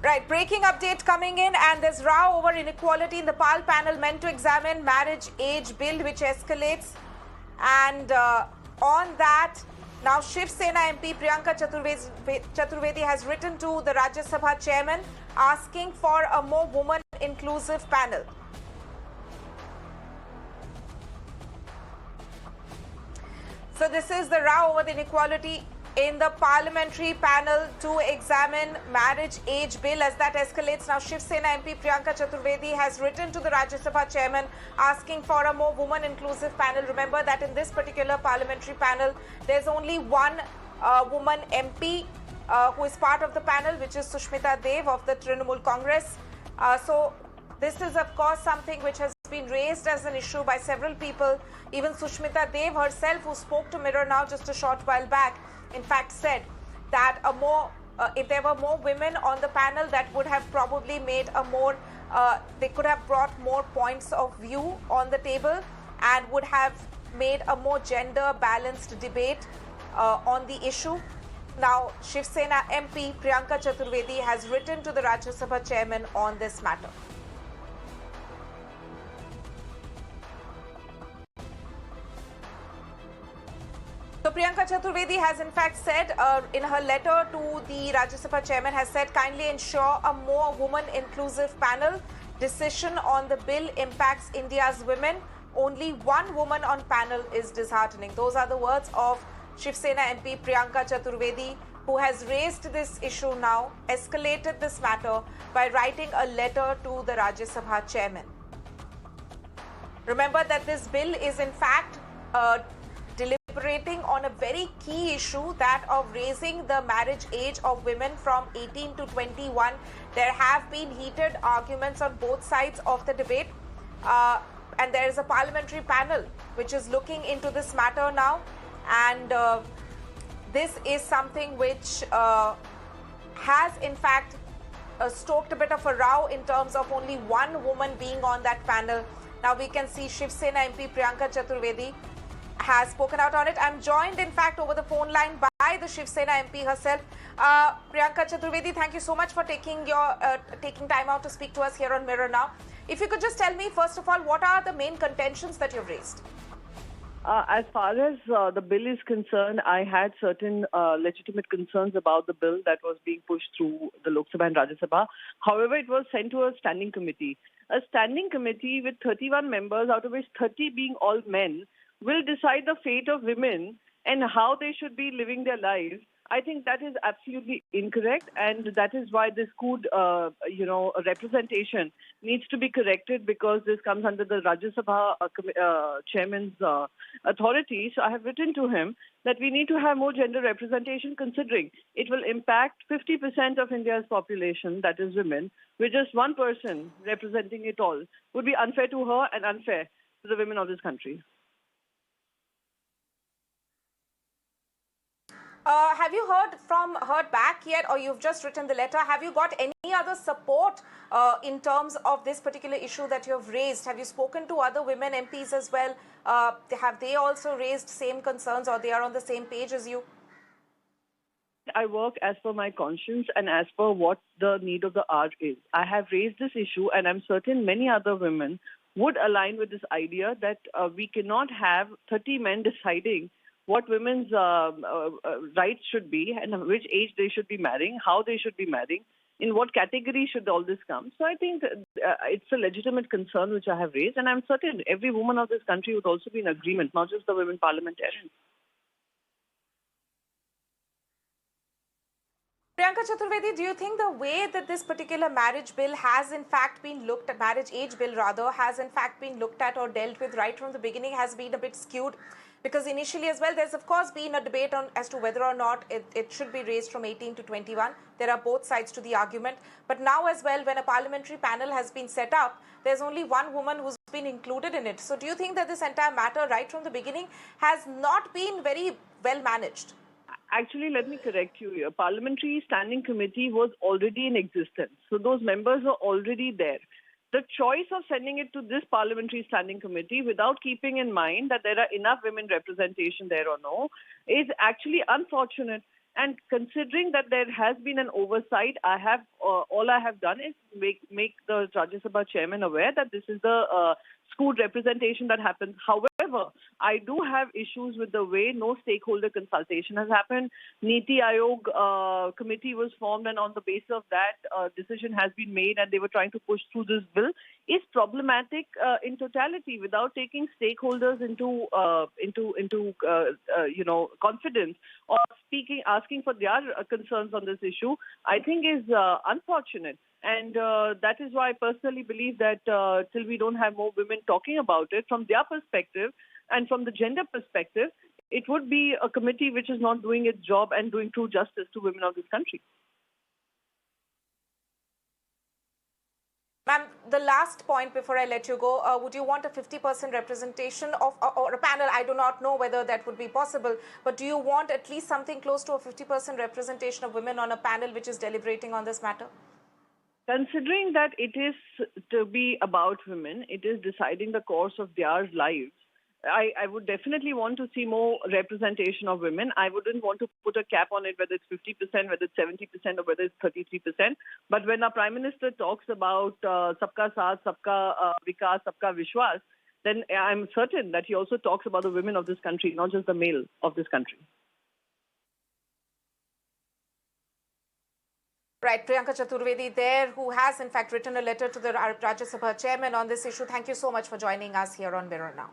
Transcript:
Right, breaking update coming in, and there's row over inequality in the PAL panel meant to examine marriage age bill, which escalates. And on that, now Shiv Sena MP Priyanka Chaturvedi has written to the Rajya Sabha chairman asking for a more woman-inclusive panel. So this is the row over the inequality in the parliamentary panel to examine marriage age bill. As that escalates, now Shiv Sena MP Priyanka Chaturvedi has written to the Rajya Sabha chairman asking for a more woman inclusive panel. Remember that in this particular parliamentary panel, there's only one woman MP who is part of the panel, which is Sushmita Dev of the Trinamool Congress. So this is, of course, something which has been raised as an issue by several people. Even Sushmita Dev herself, who spoke to Mirror Now just a short while back, in fact said that if there were more women on the panel, that would have probably made a more, they could have brought more points of view on the table and would have made a more gender balanced debate on the issue. Now, Shiv Sena MP Priyanka Chaturvedi has written to the Rajya Sabha chairman on this matter. So Priyanka Chaturvedi has in fact said in her letter to the Rajya Sabha chairman, has said, kindly ensure a more woman inclusive panel. Decision on the bill impacts India's women. Only one woman on panel is disheartening. Those are the words of Shiv Sena MP Priyanka Chaturvedi, who has raised this issue now, escalated this matter by writing a letter to the Rajya Sabha chairman. Remember that this bill is in fact deliberating on a very key issue, that of raising the marriage age of women from 18 to 21. There have been heated arguments on both sides of the debate, and there is a parliamentary panel which is looking into this matter now, and this is something which has in fact stoked a bit of a row in terms of only one woman being on that panel. Now we can see Shiv Sena MP Priyanka Chaturvedi has spoken out on it. I'm joined, in fact, over the phone line by the Shiv Sena MP herself. Priyanka Chaturvedi, thank you so much for taking time out to speak to us here on Mirror Now. If you could just tell me, first of all, what are the main contentions that you've raised? As far as the bill is concerned, I had certain legitimate concerns about the bill that was being pushed through the Lok Sabha and Rajya Sabha. However, it was sent to a standing committee. A standing committee with 31 members, out of which 30 being all men, will decide the fate of women and how they should be living their lives. I think that is absolutely incorrect, and that is why this could, representation needs to be corrected, because this comes under the Rajya Sabha chairman's authority. So I have written to him that we need to have more gender representation, considering it will impact 50% of India's population, that is women, with just one person representing it all. Would be unfair to her and unfair to the women of this country. Have you heard back yet, or you've just written the letter? Have you got any other support in terms of this particular issue that you have raised? Have you spoken to other women MPs as well? Have they also raised same concerns, or they are on the same page as you? I work as per my conscience and as per what the need of the hour is. I have raised this issue, and I'm certain many other women would align with this idea that we cannot have 30 men deciding what women's rights should be and which age they should be marrying, how they should be marrying, in what category should all this come. So I think it's a legitimate concern which I have raised, and I'm certain every woman of this country would also be in agreement, not just the women parliamentarians. Priyanka Chaturvedi, do you think the way that this particular marriage bill has in fact been looked at, marriage age bill rather, has in fact been looked at or dealt with right from the beginning has been a bit skewed? Because initially as well, there's of course been a debate on as to whether or not it should be raised from 18 to 21. There are both sides to the argument. But now as well, when a parliamentary panel has been set up, there's only one woman who's been included in it. So do you think that this entire matter right from the beginning has not been very well managed? Actually, let me correct you here. Parliamentary Standing Committee was already in existence. So those members were already there. The choice of sending it to this Parliamentary Standing Committee without keeping in mind that there are enough women representation there or no is actually unfortunate. And considering that there has been an oversight, all I have done is make the Rajya Sabha chairman aware that this is the skewed representation that happens. However, I do have issues with the way no stakeholder consultation has happened. Niti Aayog committee was formed, and on the basis of that, decision has been made, and they were trying to push through this bill. Is problematic in totality without taking stakeholders into confidence or asking for their concerns on this issue. I think is unfortunate. And that is why I personally believe that till we don't have more women talking about it from their perspective and from the gender perspective, it would be a committee which is not doing its job and doing true justice to women of this country. Ma'am, the last point before I let you go, would you want a 50% representation of or a panel? I do not know whether that would be possible, but do you want at least something close to a 50% representation of women on a panel which is deliberating on this matter? Considering that it is to be about women, it is deciding the course of their lives. I would definitely want to see more representation of women. I wouldn't want to put a cap on it, whether it's 50%, whether it's 70%, or whether it's 33%. But when our Prime Minister talks about Sabka Saath, Sabka Vikas, Sabka Vishwas, then I'm certain that he also talks about the women of this country, not just the male of this country. Right, Priyanka Chaturvedi there, who has in fact written a letter to the Rajya Sabha chairman on this issue. Thank you so much for joining us here on Mirror Now.